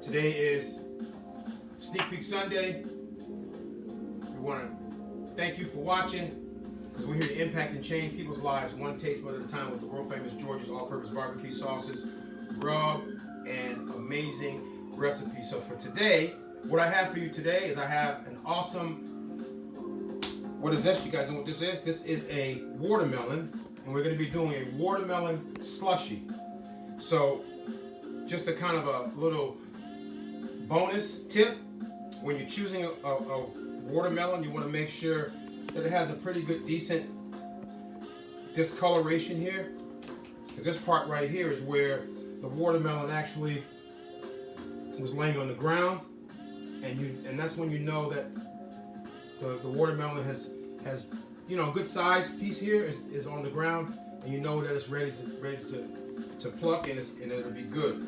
Today is Sneak Peek Sunday. We want to thank you for watching, because we're here to impact and change people's lives one taste bud at a time with the world famous George's all-purpose barbecue sauces, rub, and amazing recipes. So for today, what I have for you today is I have an awesome, what is this? You guys know what this is? This is a watermelon, and we're going to be doing a watermelon slushie. So just a kind of a little bonus tip: when you're choosing a watermelon, you want to make sure that it has a pretty good, decent discoloration here, because this part right here is where the watermelon actually was laying on the ground, and that's when you know that the watermelon has you know, a good sized piece here is on the ground, and you know that it's ready to pluck, and it'll be good.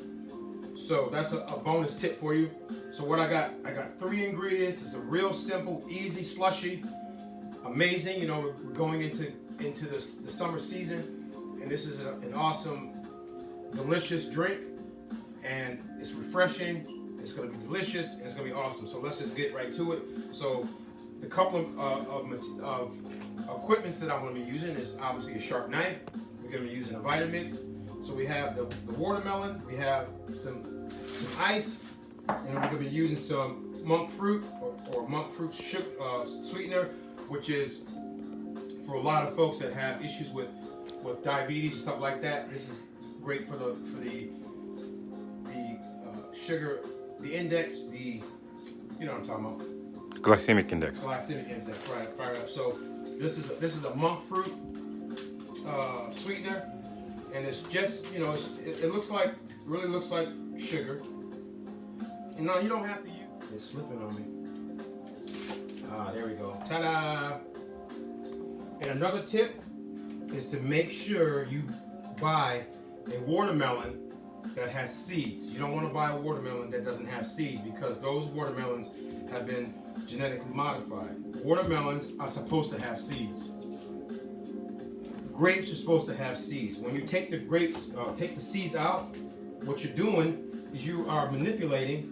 So that's a bonus tip for you. So what I got 3 ingredients. It's a real simple, easy slushie. Amazing. You know, we're going into the summer season, and this is an awesome, delicious drink, and it's refreshing. It's going to be delicious, and it's going to be awesome. So let's just get right to it. So the couple of equipments that I'm going to be using is obviously a sharp knife. We're going to be using a Vitamix. So we have the watermelon, we have some ice, and we're going to be using some monk fruit or monk fruit sweetener, which is for a lot of folks that have issues with diabetes and stuff like that. This is great for the sugar, the index, you know what I'm talking about. Glycemic index. Glycemic index, right? Fire up. So this is a monk fruit sweetener. And it's just, you know, it really looks like sugar. And now you don't have to use. It's slipping on me. There we go. Ta-da! And another tip is to make sure you buy a watermelon that has seeds. You don't want to buy a watermelon that doesn't have seeds, because those watermelons have been genetically modified. Watermelons are supposed to have seeds. Grapes are supposed to have seeds. When you take the grapes, take the seeds out, what you're doing is you are manipulating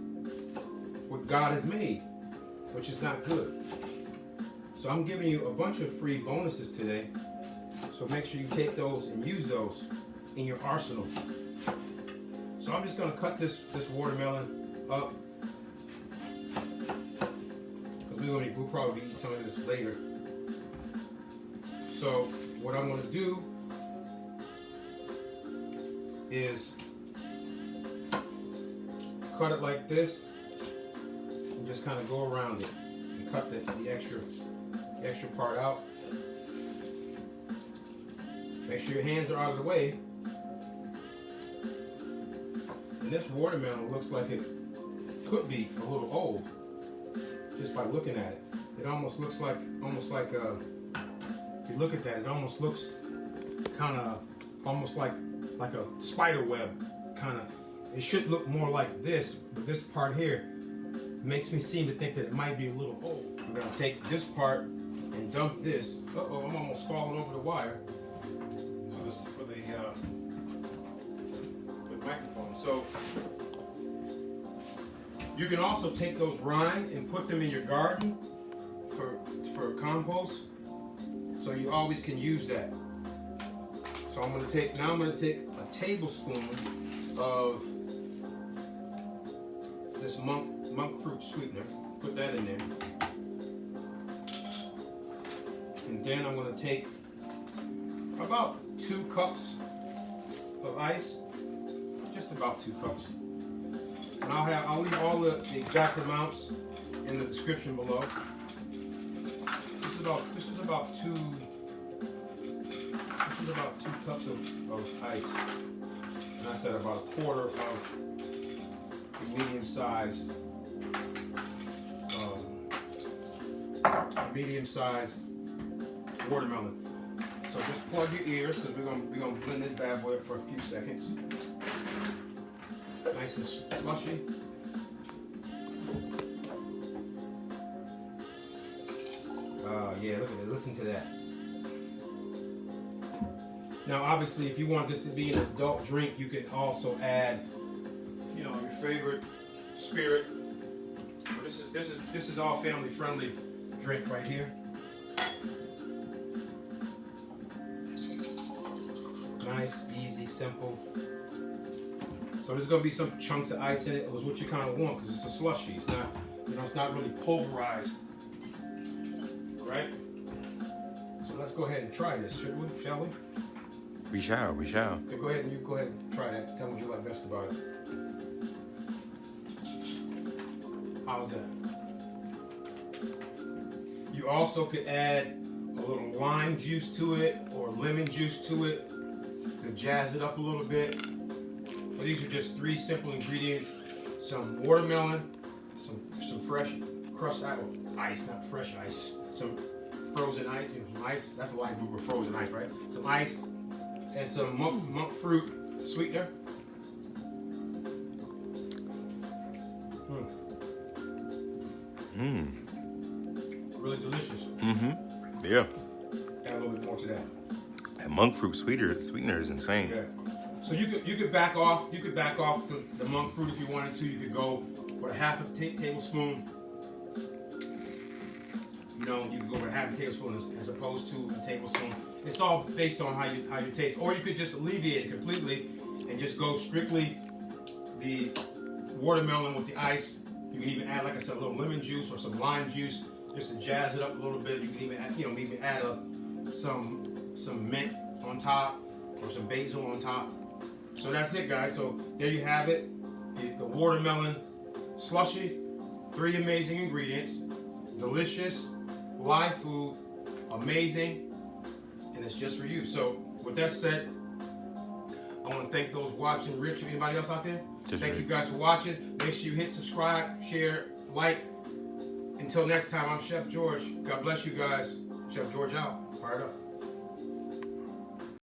what God has made, which is not good. So I'm giving you a bunch of free bonuses today. So make sure you take those and use those in your arsenal. So I'm just going to cut this watermelon up, because we'll probably eat some of this later. So what I'm going to do is cut it like this, and just kind of go around it and cut the extra part out. Make sure your hands are out of the way. And this watermelon looks like it could be a little old, just by looking at it. It almost looks like if you look at that, it almost looks kind of almost like a spider web kind of. It should look more like this, but this part here makes me seem to think that it might be a little old. We're going to take this part and dump this. Uh-oh, I'm almost falling over the wire for the microphone. So you can also take those rinds and put them in your garden for compost. So you always can use that. So I'm going to take a tablespoon of this monk fruit sweetener. Put that in there. And then I'm going to take about 2 cups of ice. Just about 2 cups. And I'll leave all the exact amounts in the description below. This is about 2 cups of ice, and I said about a quarter of the medium-sized watermelon. So just plug your ears, because we're gonna blend this bad boy up for a few seconds. Nice and slushy. Yeah, look at it. Listen to that. Now, obviously, if you want this to be an adult drink, you can also add, you know, your favorite spirit. But this is all family friendly drink right here. Nice, easy, simple. So there's gonna be some chunks of ice in it. It was what you kind of want because it's a slushie. It's not, it's not really pulverized, right? So let's go ahead and try this, shall we? We shall. Okay, go ahead and try that. Tell me what you like best about it. How's that? You also could add a little lime juice to it or lemon juice to it to jazz it up a little bit. But these are just 3 simple ingredients: some watermelon, some fresh crushed ice, not fresh ice, some frozen ice, some ice. That's a light group of frozen ice, right? Some ice and some monk fruit sweetener. Really delicious. Yeah. Add a little bit more to that. That monk fruit sweetener is insane. Yeah. So you could back off. You could back off the monk fruit if you wanted to. You could go with a half a tablespoon. You could go with a half a tablespoon as opposed to a tablespoon. It's all based on how you taste. Or you could just alleviate it completely and just go strictly the watermelon with the ice. You can even add, like I said, a little lemon juice or some lime juice just to jazz it up a little bit. You can even add, maybe add some mint on top or some basil on top. So that's it, guys. So there you have it, the watermelon slushie. 3 amazing ingredients, delicious, live food, amazing, and it's just for you. So with that said, I want to thank those watching. Rich, anybody else out there? Thank you guys for watching. Make sure you hit subscribe, share, like. Until next time, I'm Chef George. God bless you guys. Chef George out. Fired up.